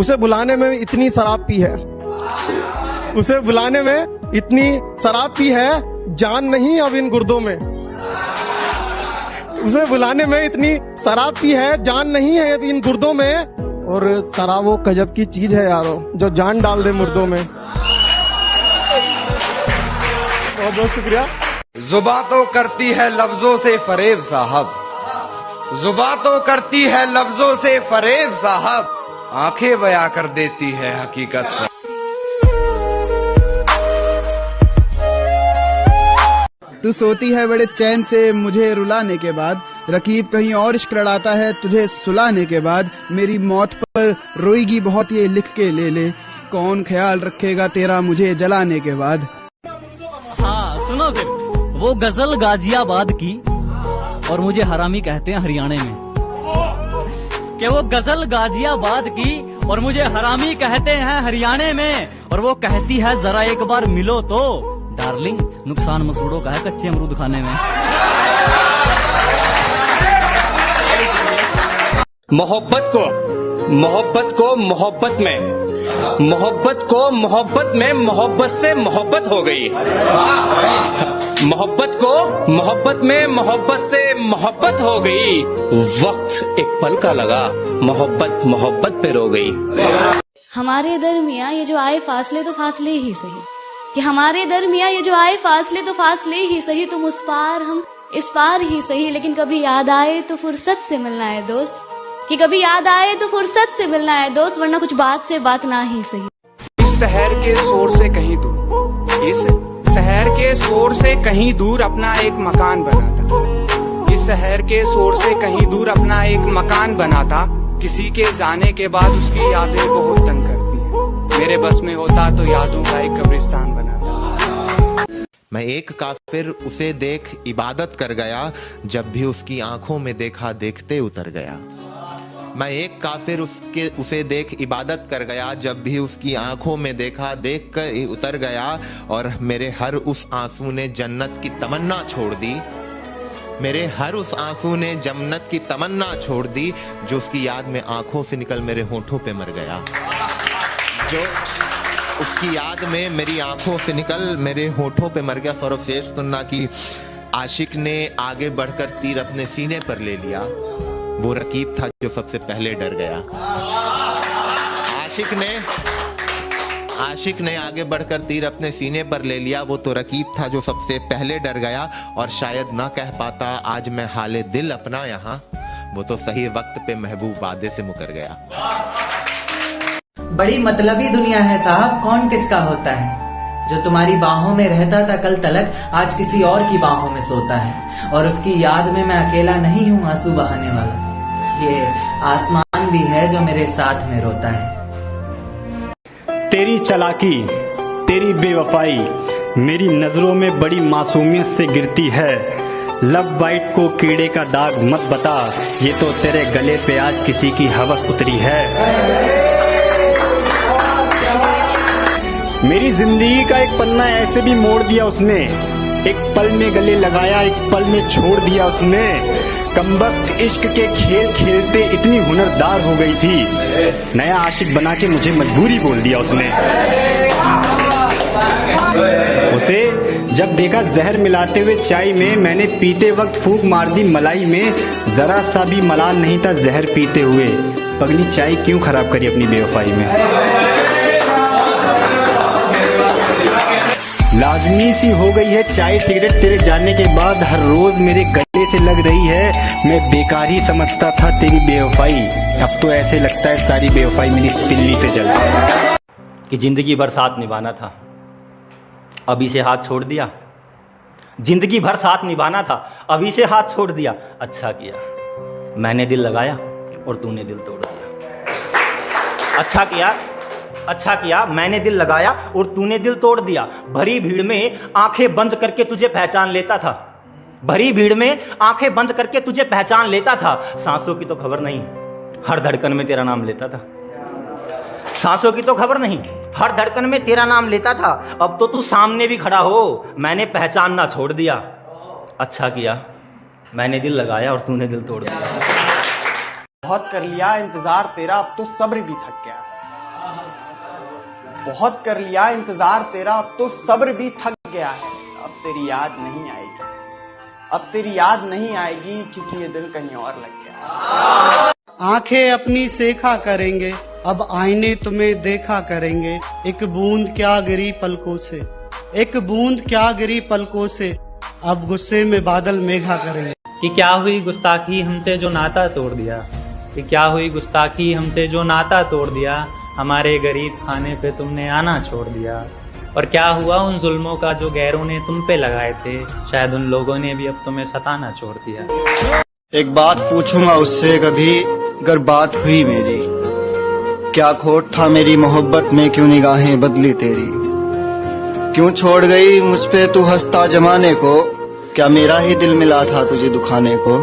उसे बुलाने में इतनी शराब पी है, उसे बुलाने में इतनी शराब पी है, जान नहीं अब इन गुर्दों में। उसे बुलाने में इतनी शराब पी है, जान नहीं है अब इन गुर्दों में। और शराब वो गजब की चीज है यारो, जो जान डाल दे मुर्दों में। बहुत बहुत शुक्रिया। जुबां तो करती है लफ्जों से फरेब साहब, जुबां तो करती है लफ्जों से फरेब साहब, आंखें बयां कर देती है हकीकत। तू सोती है बड़े चैन से मुझे रुलाने के बाद, रकीब कहीं और इश्क लड़ाता है तुझे सुलाने के बाद। मेरी मौत पर रोएगी बहुत ये लिख के ले ले, कौन ख्याल रखेगा तेरा मुझे जलाने के बाद। हाँ सुनो फिर, वो गजल गाजियाबाद की और मुझे हरामी कहते हैं हरियाणे में। कि वो गजल गाजियाबाद की और मुझे हरामी कहते हैं हरियाणे में। और वो कहती है जरा एक बार मिलो तो डार्लिंग, नुकसान मसूड़ों का है कच्चे अमरूद खाने में। मोहब्बत को मोहब्बत में, मोहब्बत को मोहब्बत में, मोहब्बत से मोहब्बत हो गई। मोहब्बत को मोहब्बत में, मोहब्बत से मोहब्बत हो गई। वक्त एक पल का लगा, मोहब्बत मोहब्बत पे रो गई। हमारे दरमियाँ ये जो आए फासले तो फासले ही सही, कि हमारे दरमियाँ ये जो आए फासले तो फासले ही सही। तुम उस पार हम इस पार ही सही, लेकिन कभी याद आए तो फुर्सत से मिलना है दोस्त, कि कभी याद आए तो फुर्सत से मिलना है दोस्त, वरना कुछ बात से बात ना ही सही। इस शहर के शोर से कहीं दूर, इस शहर के शोर से कहीं दूर अपना एक मकान बना था। इस शहर के शोर से कहीं दूर अपना एक मकान बना था। किसी के जाने के बाद उसकी यादें बहुत तंग करती हैं। मेरे बस में होता तो यादों का एक कब्रिस्तान बनाता। मैं एक काफिर उसे देख इबादत कर गया, जब भी उसकी आंखों में देखा देखते उतर गया। मैं एक काफिर उसे देख इबादत कर गया, जब भी उसकी आंखों में देखा देख कर उतर गया। और मेरे हर उस आंसू ने जन्नत की तमन्ना छोड़ दी, मेरे हर उस आंसू ने जन्नत की तमन्ना छोड़ दी, जो उसकी याद में आंखों से निकल मेरे होठों पे मर गया। जो उसकी याद में मेरी आंखों से निकल मेरे होठों पे मर गया। सौरभ शेष सुनना कि आशिक ने आगे बढ़कर तीर अपने सीने पर ले लिया, वो रकीब था जो सबसे पहले डर गया। आशिक ने आगे बढ़कर तीर अपने सीने पर ले लिया, वो तो रकीब था जो सबसे पहले डर गया। और शायद ना कह पाता आज मैं हाले दिल अपना यहाँ, वो तो सही वक्त पे महबूब वादे से मुकर गया। बड़ी मतलबी दुनिया है साहब, कौन किसका होता है। जो तुम्हारी बाहों में रहता था कल तलक, आज किसी और की बाहों में सोता है। और उसकी याद में मैं अकेला नहीं हूँ आंसू बहाने वाला, ये आसमान भी है जो मेरे साथ में रोता है। तेरी चालाकी, तेरी बेवफाई मेरी नजरों में बड़ी मासूमियत से गिरती है। लव बाइट को कीड़े का दाग मत बता, ये तो तेरे गले पे आज किसी की हवस उतरी है। मेरी जिंदगी का एक पन्ना ऐसे भी मोड़ दिया उसने, एक पल में गले लगाया एक पल में छोड़ दिया उसने। कमबख्त इश्क के खेल खेलते इतनी हुनरदार हो गई थी, नया आशिक बना के मुझे मजबूरी बोल दिया उसने। उसे जब देखा जहर मिलाते हुए चाय में, मैंने पीते वक्त फूंक मार दी मलाई में। जरा सा भी मलाल नहीं था जहर पीते हुए, पगली चाय क्यों खराब करी अपनी बेवफाई में। लाजमी सी हो गई है चाय सिगरेट तेरे जाने के बाद, हर रोज मेरे गले से लग रही है। मैं बेकार ही समझता था तेरी बेवफाई, अब तो ऐसे लगता है सारी बेवफाई मेरी तिल्ली पे जल रही। कि जिंदगी भर साथ निभाना था, अभी से हाथ छोड़ दिया। जिंदगी भर साथ निभाना था, अभी से हाथ छोड़ दिया। अच्छा किया मैंने दिल लगाया और तूने दिल तोड़ दिया। अच्छा किया मैंने दिल लगाया और तूने दिल तोड़ दिया। भरी भीड़ में आंखें बंद करके तुझे पहचान लेता था, भरी भीड़ में आंखें बंद करके तुझे पहचान लेता था। सांसों की तो खबर नहीं, हर धड़कन में तेरा नाम लेता था। सांसों की तो खबर नहीं, हर धड़कन में तेरा नाम लेता था। अब तो तू सामने भी खड़ा हो, मैंने पहचानना छोड़ दिया। अच्छा किया मैंने दिल लगाया और तूने दिल तोड़ दिया। बहुत कर लिया इंतजार तेरा, अब तो सब्र भी थक गया। बहुत कर लिया इंतजार तेरा, अब तो सब्र भी थक गया है। अब तेरी याद नहीं आएगी, अब तेरी याद नहीं आएगी, क्योंकि ये दिल कहीं और लग गया। आंखें अपनी सेखा करेंगे, अब आईने तुम्हें देखा करेंगे। एक बूंद क्या गिरी पलकों से, एक बूंद क्या गिरी पलकों से, अब गुस्से में बादल मेघा करेंगे। कि क्या हुई गुस्ताखी हमसे जो नाता तोड़ दिया, कि क्या हुई गुस्ताखी हमसे जो नाता तोड़ दिया, हमारे गरीब खाने पे तुमने आना छोड़ दिया। और क्या हुआ उन जुल्मों का जो गैरों ने तुम पे लगाए थे, शायद उन लोगों ने भी अब तुम्हें सताना छोड़ दिया। एक बात पूछूंगा उससे कभी अगर बात हुई मेरी, क्या खोट था मेरी मोहब्बत में, क्यों निगाहें बदली तेरी, क्यों छोड़ गई मुझ पे तू हंसता जमाने को, क्या मेरा ही दिल मिला था तुझे दुखाने को।